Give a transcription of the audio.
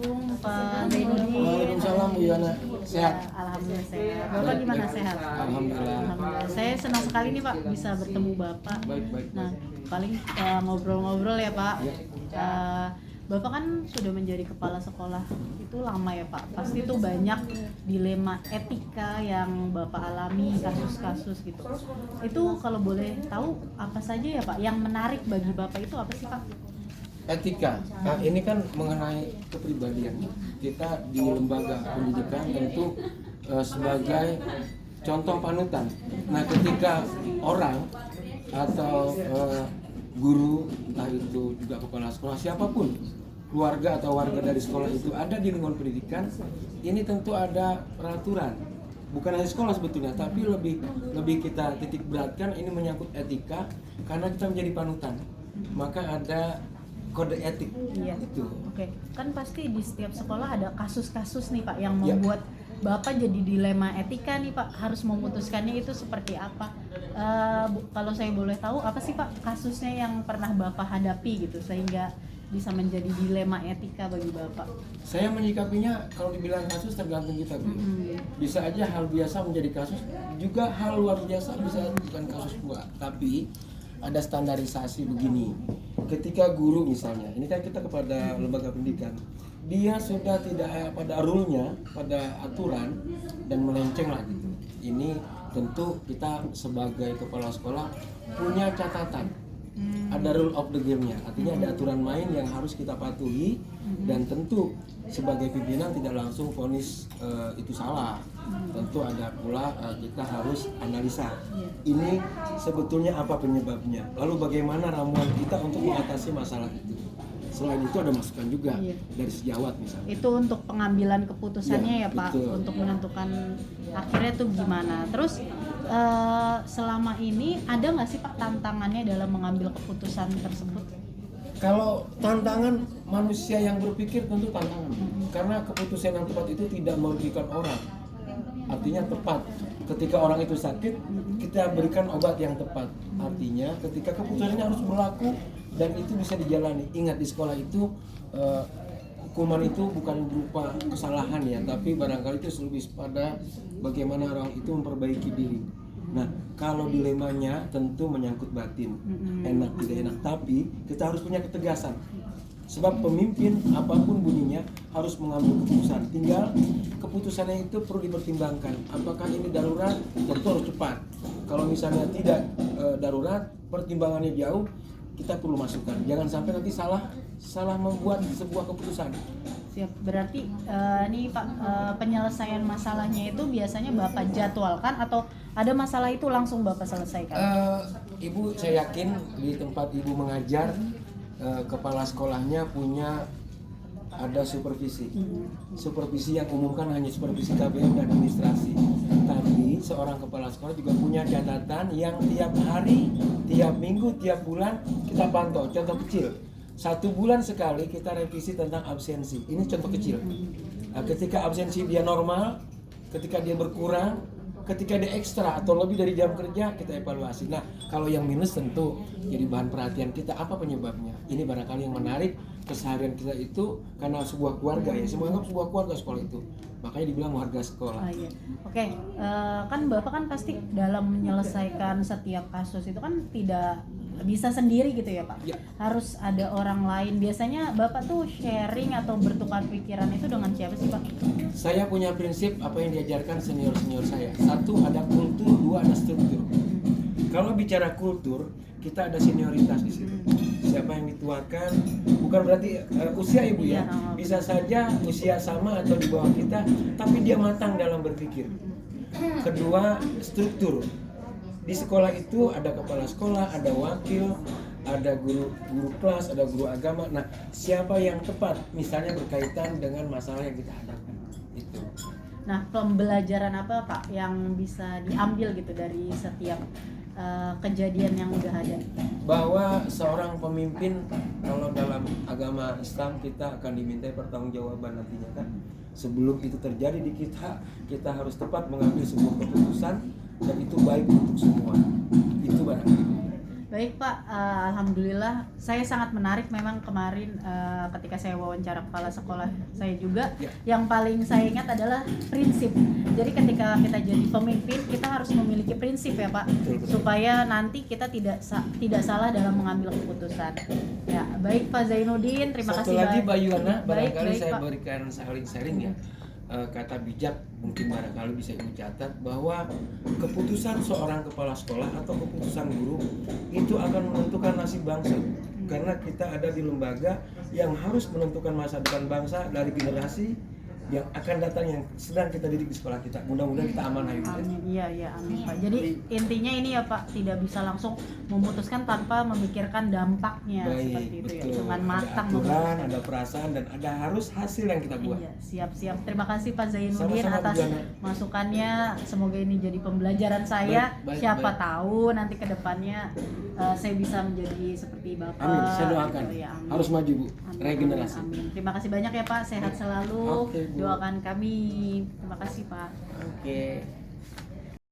Assalamualaikum Pak Zainuddin. Waalaikumsalam Bu Yana. Sehat? Ya, alhamdulillah sehat. Bapak gimana, sehat? Alhamdulillah. Alhamdulillah. Saya senang sekali nih Pak bisa bertemu Bapak. Baik. Nah, paling ngobrol-ngobrol ya Pak. Ya. Bapak kan sudah menjadi kepala sekolah itu lama ya Pak. Pasti itu banyak dilema etika yang Bapak alami, kasus-kasus gitu. Itu kalau boleh tahu apa saja ya Pak yang menarik bagi Bapak itu apa sih Pak? Etika. Nah, ini kan mengenai kepribadian. Kita di lembaga pendidikan tentu sebagai contoh panutan. Nah, ketika orang atau guru, entah itu juga kepala sekolah, siapapun, keluarga atau warga dari sekolah itu ada di lingkungan pendidikan, ini tentu ada peraturan. Bukan hanya sekolah sebetulnya, tapi lebih kita titik beratkan ini menyangkut etika karena kita menjadi panutan. Maka ada kode etik. Iya. Itu. Oke. Kan pasti di setiap sekolah ada kasus-kasus nih Pak yang membuat Bapak jadi dilema etika nih Pak, harus memutuskannya itu seperti apa? Kalau saya boleh tahu apa sih Pak kasusnya yang pernah Bapak hadapi gitu sehingga bisa menjadi dilema etika bagi Bapak? Saya menyikapinya kalau dibilang kasus tergantung kita. Bisa aja hal biasa menjadi kasus, juga hal luar biasa bisa bukan kasus pula. Tapi ada standarisasi begini. Ketika guru misalnya, ini kan kita kepada lembaga pendidikan, dia sudah tidak pada rule-nya, pada aturan dan melenceng lah gitu. Ini tentu kita sebagai kepala sekolah punya catatan. Ada rule of the game-nya, artinya ada aturan main yang harus kita patuhi dan tentu sebagai pimpinan tidak langsung vonis itu salah. Tentu ada pula kita harus analisa. Ini sebetulnya apa penyebabnya? Lalu bagaimana ramuan kita untuk mengatasi masalah itu? Selain itu ada masukan juga dari sejawat misalnya. Itu untuk pengambilan keputusannya ya Pak, betul. untuk menentukan akhirnya tuh gimana. Terus selama ini ada nggak sih Pak tantangannya dalam mengambil keputusan tersebut? Kalau tantangan manusia yang berpikir tentu tantangan, karena keputusan yang tepat itu tidak merugikan orang. Artinya tepat. Ketika orang itu sakit, kita berikan obat yang tepat. Artinya ketika keputusannya harus berlaku dan itu bisa dijalani. Ingat di sekolah itu hukuman itu bukan berupa kesalahan ya, tapi barangkali itu lebih pada bagaimana orang itu memperbaiki diri. Nah, kalau dilemanya tentu menyangkut batin, enak tidak enak, tapi kita harus punya ketegasan. Sebab pemimpin apapun bunyinya harus mengambil keputusan. Tinggal keputusannya itu perlu dipertimbangkan. Apakah ini darurat? Tentu harus cepat. Kalau misalnya tidak darurat, pertimbangannya jauh, kita perlu masukkan. Jangan sampai nanti salah membuat sebuah keputusan. Siap. Berarti nih Pak, penyelesaian masalahnya itu biasanya Bapak jadwalkan atau ada masalah itu langsung Bapak selesaikan? Ibu, saya yakin di tempat Ibu mengajar, kepala sekolahnya punya ada supervisi. Supervisi yang umumkan hanya supervisi KBM dan administrasi. Tapi seorang kepala sekolah juga punya catatan yang tiap hari, tiap minggu, tiap bulan kita pantau. Contoh kecil, 1 bulan sekali kita revisi tentang absensi. Ini contoh kecil. Nah, ketika absensi dia normal, ketika dia berkurang, ketika dia ekstra atau lebih dari jam kerja, kita evaluasi. Nah, kalau yang minus tentu jadi bahan perhatian kita, apa penyebabnya. Ini barangkali yang menarik keseharian kita itu karena sebuah keluarga ya, semuanya sebuah keluarga sekolah itu. Makanya dibilang warga sekolah. Oke, kan Bapak kan pasti dalam menyelesaikan setiap kasus itu kan tidak bisa sendiri gitu ya Pak. Harus ada orang lain. Biasanya Bapak tuh sharing atau bertukar pikiran itu dengan siapa sih Pak? Saya punya prinsip apa yang diajarkan senior-senior saya. 1, ada kultur, 2, ada struktur. Kalau bicara kultur, kita ada senioritas di situ. Siapa yang dituakan, bukan berarti usia Ibu ya. Bisa saja usia sama atau di bawah kita, tapi dia matang dalam berpikir. Kedua, struktur. Di sekolah itu ada kepala sekolah, ada wakil, ada guru kelas, ada guru agama. Nah, siapa yang tepat misalnya berkaitan dengan masalah yang kita hadapi itu. Nah, pembelajaran apa Pak yang bisa diambil gitu dari setiap kejadian yang udah ada? Bahwa seorang pemimpin, kalau dalam agama Islam kita akan dimintai pertanggungjawaban nantinya kan. Sebelum itu terjadi di kita harus tepat mengambil sebuah keputusan dan itu baik untuk semua. Itu barangkali. Baik Pak, Alhamdulillah saya sangat menarik memang kemarin ketika saya wawancara kepala sekolah saya juga yang paling saya ingat adalah prinsip. Jadi ketika kita jadi pemimpin kita harus memiliki prinsip ya Pak, supaya nanti kita tidak salah dalam mengambil keputusan. Ya baik Pak Zainuddin, terima kasih. Satu lagi Mbak Yuana, baik, barangkali saya Pak. berikan sharing ya. Kata bijak mungkin barangkali bisa ibu catat bahwa keputusan seorang kepala sekolah atau keputusan guru itu akan menentukan nasib bangsa, karena kita ada di lembaga yang harus menentukan masa depan bangsa dari generasi yang akan datang yang sedang kita didik di sekolah kita. Mudah-mudahan kita amanah itu. Amin. Iya amin Pak. Jadi intinya ini ya Pak, tidak bisa langsung memutuskan tanpa memikirkan dampaknya. Baik, seperti itu betul. ya. Dengan matang ada aturan, memutuskan. ada perasaan dan ada harus hasil yang kita buat. Iya, siap. Terima kasih Pak Zainuddin Sama-sama, atas Bu Diana. masukannya. Semoga ini jadi pembelajaran saya. Baik, Siapa baik. tahu nanti ke depannya saya bisa menjadi seperti Bapak. Amin, saya doakan. Gitu ya, amin. Harus maju Bu, Amin, regenerasi. amin. Terima kasih banyak ya Pak. Sehat selalu. Oke, Bu. Doakan kami. Terima kasih Pak. Oke.